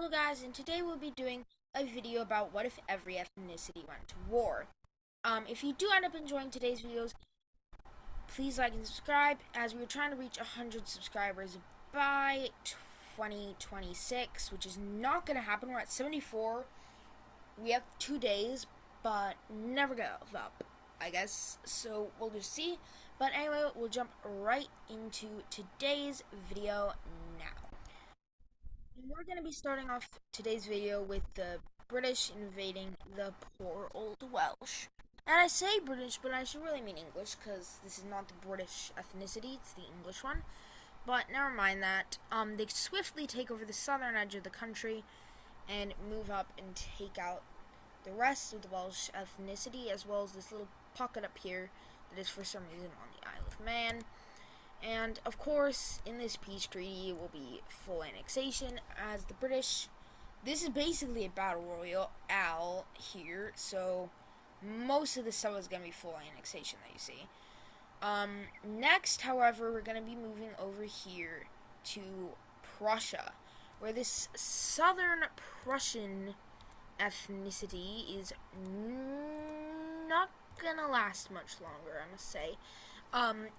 Hello guys, and today we'll be doing a video about what if every ethnicity went to war. If you do end up enjoying today's videos, please like and subscribe, as we're trying to reach 100 subscribers by 2026, which is not going to happen. We're at 74. We have 2 days, but never give up, I guess. So we'll just see. But anyway, we'll jump right into today's video now. We're going to be starting off today's video with the British invading the poor old Welsh. And I say British, but I should really mean English, because this is not the British ethnicity, it's the English one. But never mind that. They swiftly take over the southern edge of the country and move up and take out the rest of the Welsh ethnicity, as well as this little pocket up here that is for some reason on the Isle of Man. And, of course, in this peace treaty will be full annexation, as the British... This is basically a battle royale here, so most of the stuff is going to be full annexation that you see. Next, however, we're going to be moving over here to Prussia, where this southern Prussian ethnicity is not going to last much longer, I must say.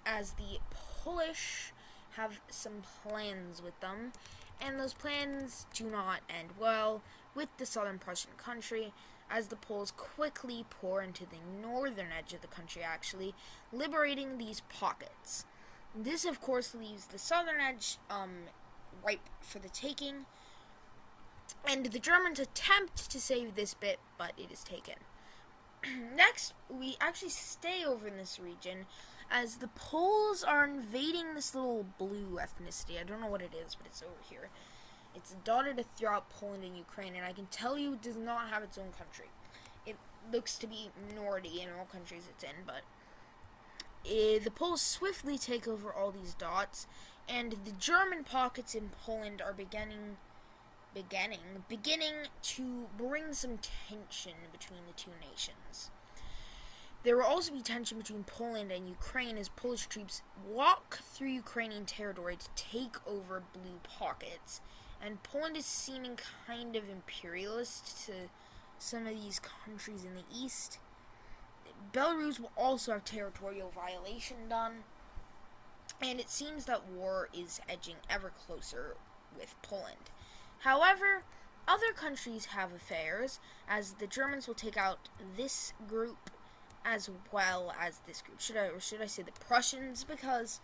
As the Polish have some plans with them, and those plans do not end well with the southern Prussian country, as the Poles quickly pour into the northern edge of the country, actually, liberating these pockets. This, of course, leaves the southern edge ripe for the taking, and the Germans attempt to save this bit, but it is taken. Next, we actually stay over in this region, as the Poles are invading this little blue ethnicity. I don't know what it is, but it's over here. It's dotted throughout Poland and Ukraine, and I can tell you it does not have its own country. It looks to be minority in all countries it's in, but the Poles swiftly take over all these dots, and the German pockets in Poland are beginning to bring some tension between the two nations. There will also be tension between Poland and Ukraine as Polish troops walk through Ukrainian territory to take over blue pockets, and Poland is seeming kind of imperialist to some of these countries in the east. Belarus will also have territorial violation done, and it seems that war is edging ever closer with Poland. However, other countries have affairs, as the Germans will take out this group as well as this group. Should I say the Prussians? Because,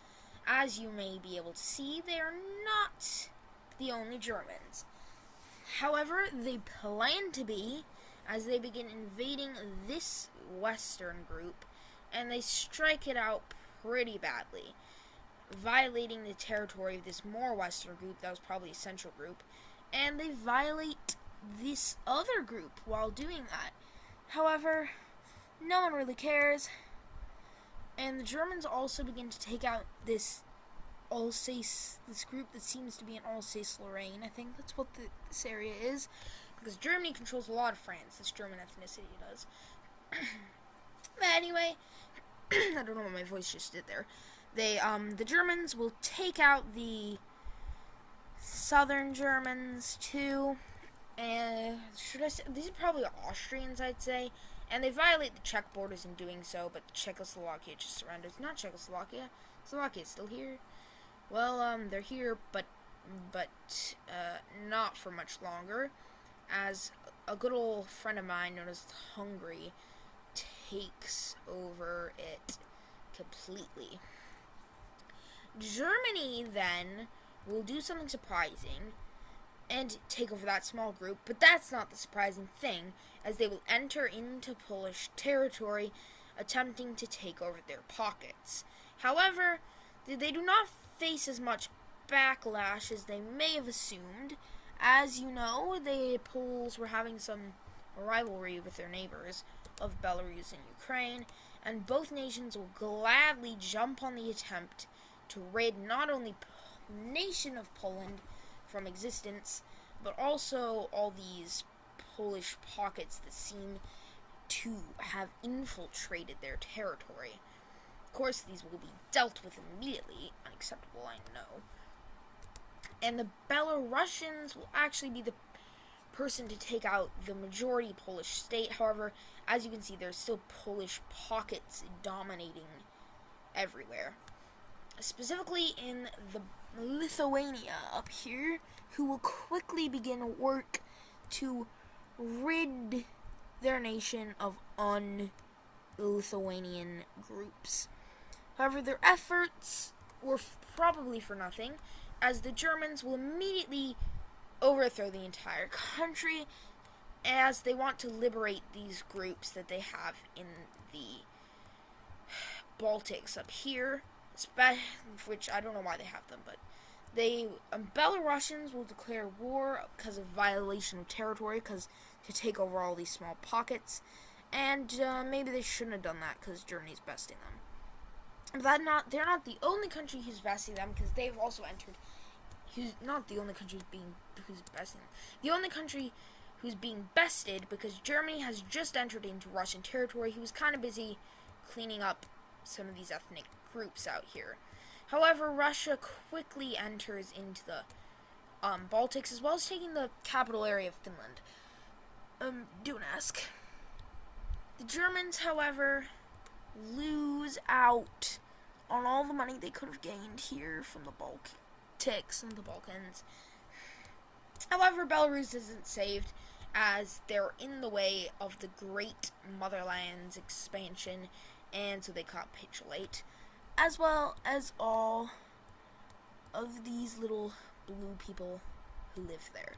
as you may be able to see, they are not the only Germans. However, they plan to be, as they begin invading this western group, and they strike it out pretty badly, violating the territory of this more western group that was probably a central group, and they violate this other group while doing that. However, no one really cares, and the Germans also begin to take out this group that seems to be in Alsace-Lorraine. I think that's what this area is, because Germany controls a lot of France. This German ethnicity does. But anyway, I don't know what my voice just did there. The Germans will take out the southern Germans too, and should I say these are probably Austrians, I'd say. And they violate the Czech borders in doing so, but Czechoslovakia just surrenders. Not Czechoslovakia. Slovakia is still here. Well, they're here, but not for much longer, as a good old friend of mine known as Hungary takes over it completely. Germany, then, will do something surprising and take over that small group, but that's not the surprising thing, as they will enter into Polish territory, attempting to take over their pockets. However, they do not face as much backlash as they may have assumed. As you know, the Poles were having some rivalry with their neighbors of Belarus and Ukraine, and both nations will gladly jump on the attempt to rid not only the nation of Poland from existence, but also all these Polish pockets that seem to have infiltrated their territory. Of course, these will be dealt with immediately. Unacceptable, I know. And the Belarusians will actually be the person to take out the majority Polish state. However, as you can see, there's still Polish pockets dominating everywhere. Specifically in the Lithuania up here, who will quickly begin work to rid their nation of un-Lithuanian groups. However, their efforts were probably for nothing, as the Germans will immediately overthrow the entire country, as they want to liberate these groups that they have in the Baltics up here, which I don't know why they have them, but Belarusians will declare war because of violation of territory, because to take over all these small pockets, and maybe they shouldn't have done that because Germany's besting them. But they're not the only country who's besting them, because they've also entered. Who's not the only country who's besting them. The only country who's being bested, because Germany has just entered into Russian territory. He was kind of busy cleaning up some of these ethnic groups out here. However, Russia quickly enters into the Baltics, as well as taking the capital area of Finland. Don't ask. The Germans, however, lose out on all the money they could have gained here from the Baltics and the Balkans. However, Belarus isn't saved, as they're in the way of the Great Motherland's expansion, and so they capitulate, as well as all of these little blue people who live there.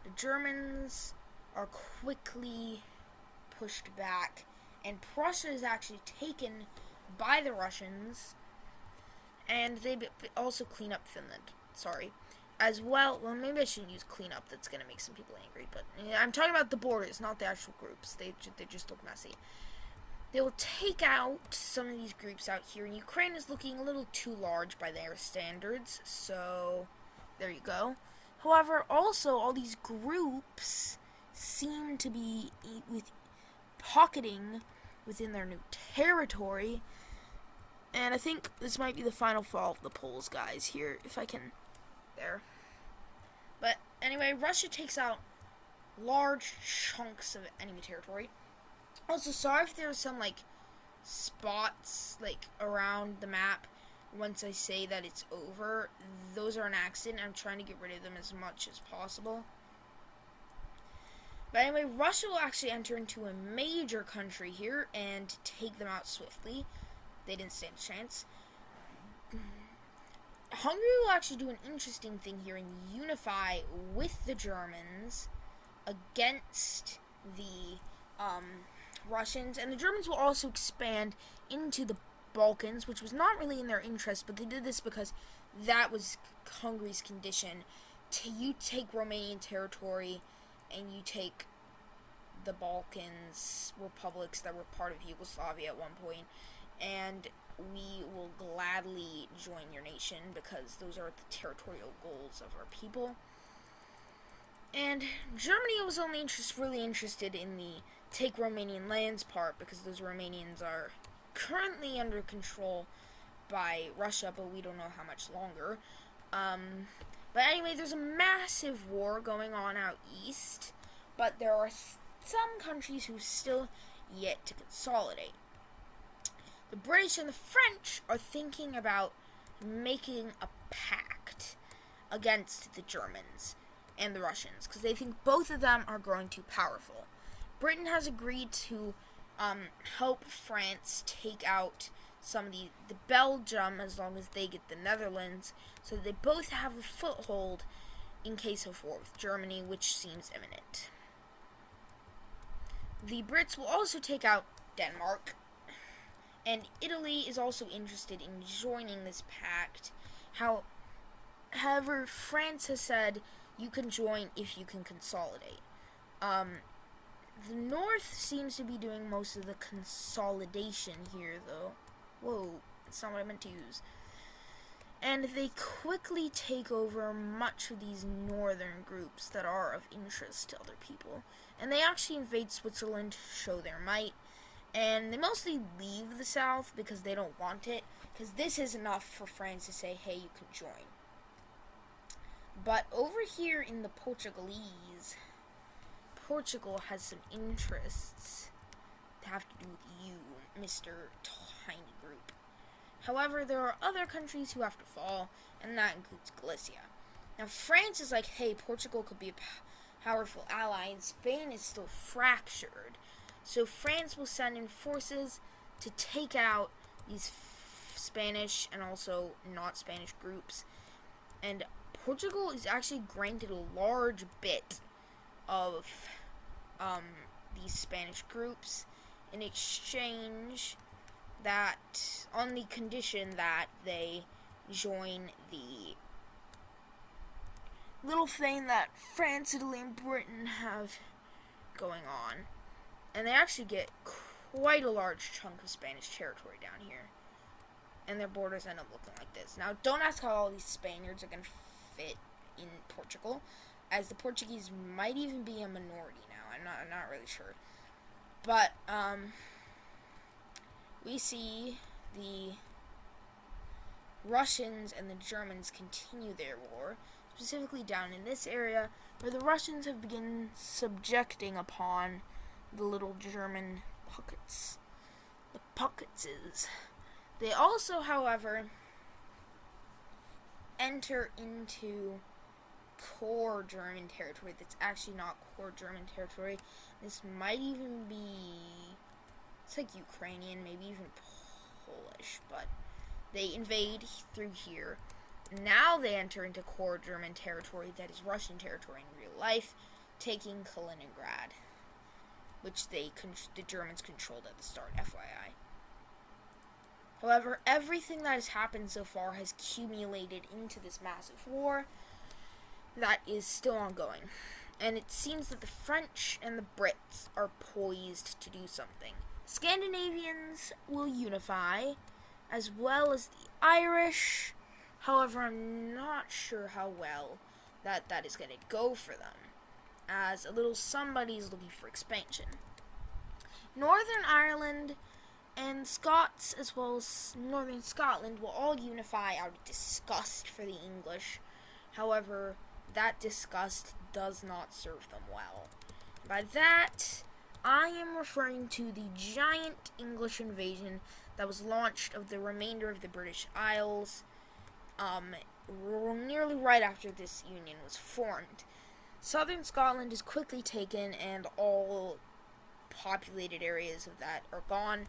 The Germans are quickly pushed back, and Prussia is actually taken by the Russians, and they also clean up Finland. Sorry. As well, maybe I shouldn't use clean up, that's going to make some people angry, but I'm talking about the borders, not the actual groups. They just look messy. They will take out some of these groups out here, and Ukraine is looking a little too large by their standards, so there you go. However, also, all these groups seem to be pocketing within their new territory, and I think this might be the final fall of the Poles, guys, here, if I can, there. But anyway, Russia takes out large chunks of enemy territory. Also, sorry if there's some, spots, around the map once I say that it's over. Those are an accident. I'm trying to get rid of them as much as possible. But anyway, Russia will actually enter into a major country here and take them out swiftly. They didn't stand a chance. Hungary will actually do an interesting thing here and unify with the Germans against the Russians, and the Germans will also expand into the Balkans, which was not really in their interest, but they did this because that was Hungary's condition. You take Romanian territory, and you take the Balkans republics that were part of Yugoslavia at one point, and we will gladly join your nation because those are the territorial goals of our people. And Germany was only really interested in the take Romanian lands part, because those Romanians are currently under control by Russia, but we don't know how much longer. But anyway, there's a massive war going on out east, but there are some countries who still yet to consolidate. The British and the French are thinking about making a pact against the Germans and the Russians, because they think both of them are growing too powerful. Britain has agreed to help France take out some of the Belgium, as long as they get the Netherlands, so they both have a foothold in case of war with Germany, which seems imminent. The Brits will also take out Denmark, and Italy is also interested in joining this pact. However, France has said you can join if you can consolidate. The North seems to be doing most of the consolidation here, though. Whoa, that's not what I meant to use. And they quickly take over much of these northern groups that are of interest to other people. And they actually invade Switzerland to show their might. And they mostly leave the south because they don't want it, because this is enough for France to say, hey, you can join. But over here in the Portuguese Portugal has some interests that have to do with you, Mr. Tiny Group. However, there are other countries who have to fall, and that includes Galicia. Now, France is like, hey, Portugal could be a powerful ally, and Spain is still fractured. So France will send in forces to take out these Spanish and also not Spanish groups. And Portugal is actually granted a large bit of these Spanish groups in exchange that, on the condition that they join the little thing that France, Italy, and Britain have going on. And they actually get quite a large chunk of Spanish territory down here. And their borders end up looking like this. Now, don't ask how all these Spaniards are going to fit in Portugal, as the Portuguese might even be a minority now. I'm not really sure. But, we see the Russians and the Germans continue their war, specifically down in this area, where the Russians have begun subjecting upon the little German pockets. The pocketses. They also, however, enter into core German territory that's actually not core German territory. This might even be, it's like Ukrainian, maybe even Polish, but they invade through here. Now they enter into core German territory that is Russian territory in real life, taking Kaliningrad, which the Germans controlled at the start, FYI. However, everything that has happened so far has accumulated into this massive war that is still ongoing. And it seems that the French and the Brits are poised to do something. Scandinavians will unify, as well as the Irish. However, I'm not sure how well that is going to go for them, as a little somebody is looking for expansion. Northern Ireland and Scots, as well as Northern Scotland, will all unify out of disgust for the English. However, that disgust does not serve them well. By that, I am referring to the giant English invasion that was launched of the remainder of the British Isles, nearly right after this union was formed. Southern Scotland is quickly taken, and all populated areas of that are gone.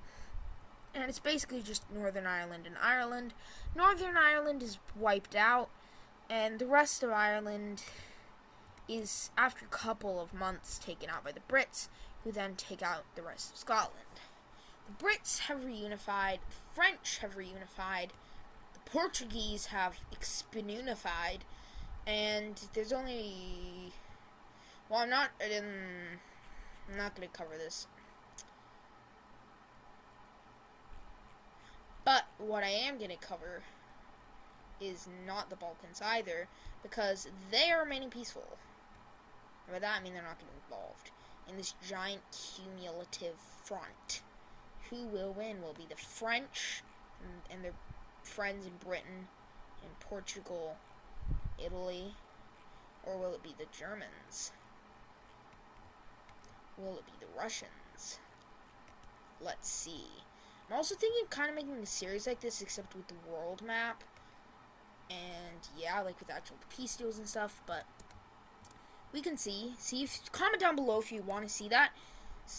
And it's basically just Northern Ireland and Ireland. Northern Ireland is wiped out, and the rest of Ireland is, after a couple of months, taken out by the Brits, who then take out the rest of Scotland. The Brits have reunified, the French have reunified, the Portuguese have expanunified, and there's only... Well, I'm not going to cover this. But what I am going to cover is not the Balkans either, because they are remaining peaceful. And by that I mean they're not getting involved in this giant cumulative front. Who will win? Will it be the French and their friends in Britain and Portugal, Italy, or will it be the Germans? Will it be the Russians? Let's see. I'm also thinking of kind of making a series like this, except with the world map. And yeah, like with actual peace deals and stuff, but we can see. Comment down below if you want to see that.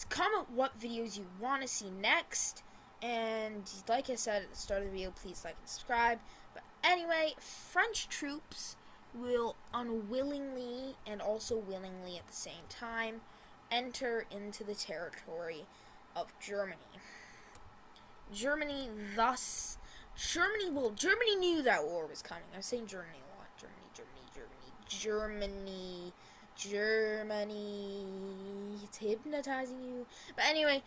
Comment what videos you want to see next. And like I said at the start of the video, please like and subscribe. But anyway, French troops will unwillingly and also willingly at the same time enter into the territory of Germany. Germany knew that war was coming. I'm saying Germany a lot. Germany. It's hypnotizing you. But anyway,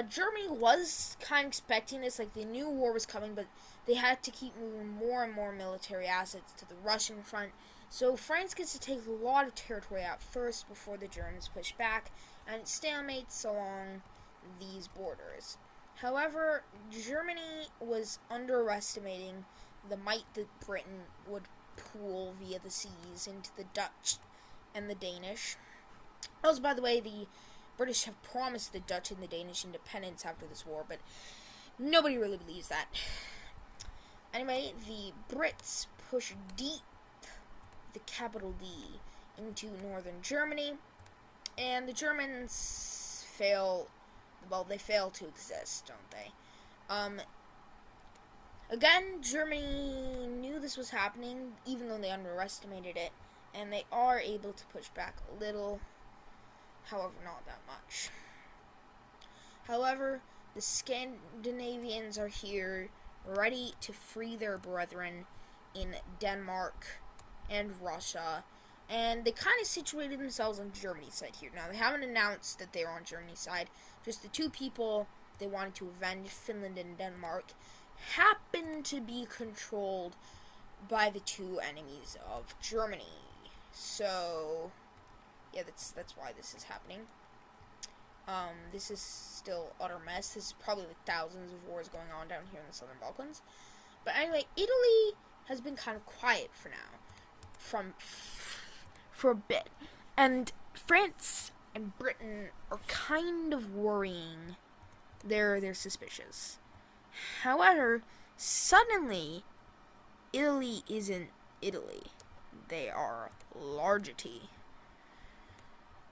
Germany was kind of expecting this. Like, they knew war was coming, but they had to keep moving more and more military assets to the Russian front. So France gets to take a lot of territory out first before the Germans push back, and it stalemates along these borders. However, Germany was underestimating the might that Britain would pool via the seas into the Dutch and the Danish. Also, by the way, the British have promised the Dutch and the Danish independence after this war, but nobody really believes that. Anyway, the Brits push deep, the capital D, into northern Germany, and the Germans fail. Well, they fail to exist, don't they? Again, Germany knew this was happening, even though they underestimated it, and they are able to push back a little, however, not that much. However, the Scandinavians are here, ready to free their brethren in Denmark and Russia, and they kind of situated themselves on Germany's side here. Now, they haven't announced that they're on Germany's side, just the two people they wanted to avenge, Finland and Denmark, happen to be controlled by the two enemies of Germany. So, yeah, that's why this is happening. This is still utter mess. This is probably like thousands of wars going on down here in the Southern Balkans. But anyway, Italy has been kind of quiet for now, for a bit, and France and Britain are kind of worrying. They're suspicious. However, suddenly, Italy isn't Italy. They are largity.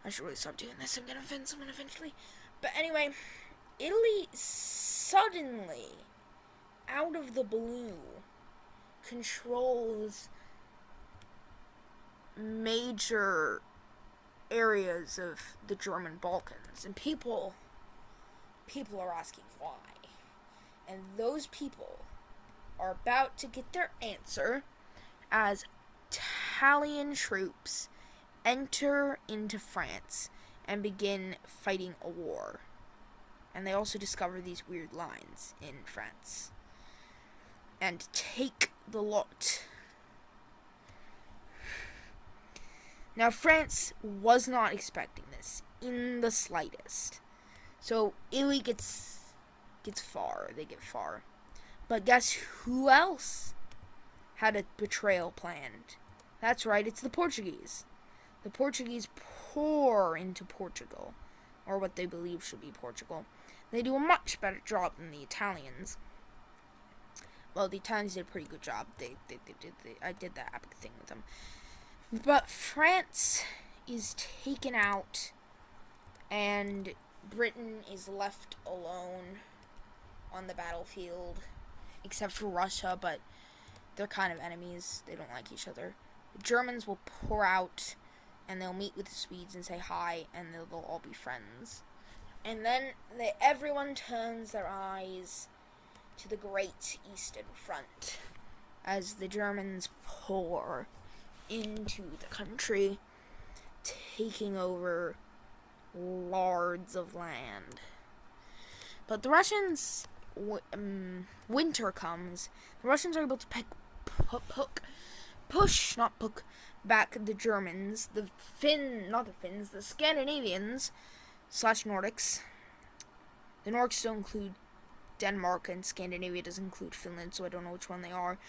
I should really stop doing this. I'm gonna offend someone eventually. But anyway, Italy suddenly, out of the blue, controls major areas of the German Balkans. And people are asking why. And those people are about to get their answer as Italian troops enter into France and begin fighting a war. And they also discover these weird lines in France and take the lot. Now, France was not expecting this in the slightest. So Italy gets far. They get far. But guess who else had a betrayal planned? That's right, it's the Portuguese. The Portuguese pour into Portugal, or what they believe should be Portugal. They do a much better job than the Italians. Well, the Italians did a pretty good job. I did that epic thing with them. But France is taken out, and Britain is left alone on the battlefield, except for Russia, but they're kind of enemies. They don't like each other. The Germans will pour out, and they'll meet with the Swedes and say hi, and they'll all be friends. And then everyone turns their eyes to the Great Eastern Front as the Germans pour into the country, taking over yards of land. But the Russians, winter comes. The Russians are able to push back the Germans, the Scandinavians / Nordics. The Nordics don't include Denmark, and Scandinavia doesn't include Finland, so I don't know which one they are.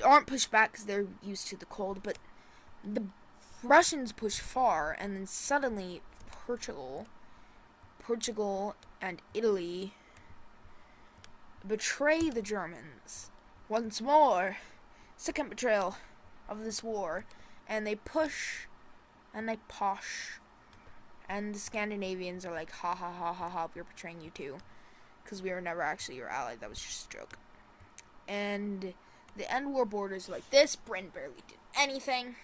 Aren't pushed back because they're used to the cold, but the Russians push far, and then suddenly Portugal and Italy betray the Germans once more. Second betrayal of this war, and they push and they posh, and the Scandinavians are like, ha ha ha ha ha, we're betraying you too, because we were never actually your ally. That was just a joke. And the end war borders are like this. Britain barely did anything.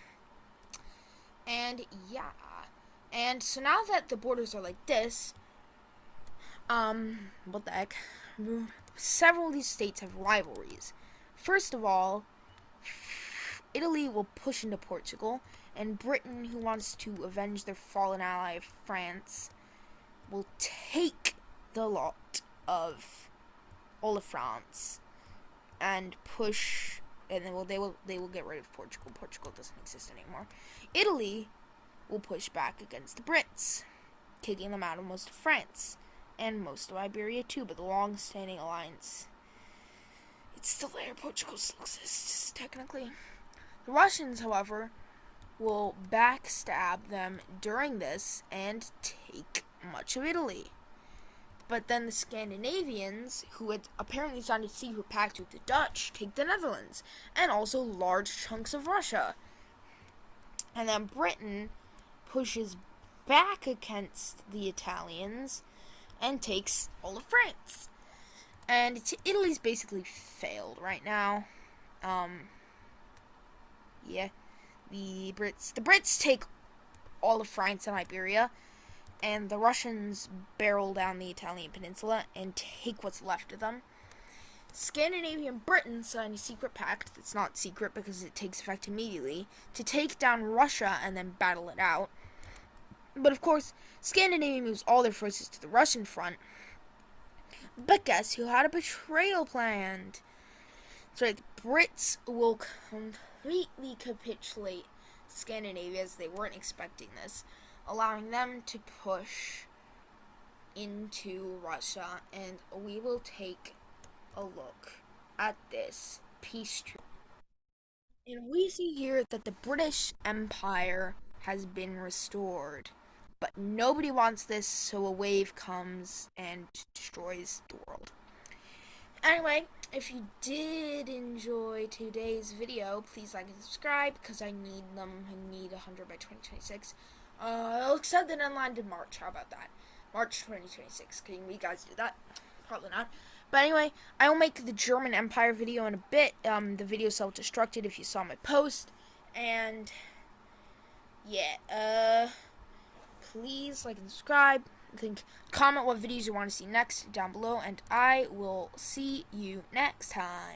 And yeah. And so now that the borders are like this, what the heck? Several of these states have rivalries. First of all, Italy will push into Portugal, and Britain, who wants to avenge their fallen ally France, will take the lot of all of France and push, and then they will get rid of Portugal. Portugal doesn't exist anymore. Italy will push back against the Brits, kicking them out of most of France and most of Iberia too. But the long-standing alliance, it's still there. Portugal still exists technically. The Russians, however, will backstab them during this and take much of Italy. But then the Scandinavians, who had apparently signed a secret pact with the Dutch, take the Netherlands and also large chunks of Russia. And then Britain pushes back against the Italians and takes all of France. And Italy's basically failed right now. Yeah, the Brits take all of France and Iberia, and the Russians barrel down the Italian peninsula and take what's left of them. Scandinavian Britain signed a secret pact that's not secret because it takes effect immediately to take down Russia and then battle it out. But of course, Scandinavia moves all their forces to the Russian front. But guess who had a betrayal planned? So the Brits will completely capitulate Scandinavia, as they weren't expecting this, allowing them to push into Russia, and we will take a look at this peace treaty. And we see here that the British Empire has been restored. But nobody wants this, so a wave comes and destroys the world. Anyway, if you did enjoy today's video, please like and subscribe, because I need them. I need 100 by 2026. I'll extend the deadline to March. How about that? March 2026. Can you guys do that? Probably not. But anyway, I will make the German Empire video in a bit. The video self-destructed if you saw my post. And yeah, please like and subscribe. Comment what videos you want to see next down below, and I will see you next time.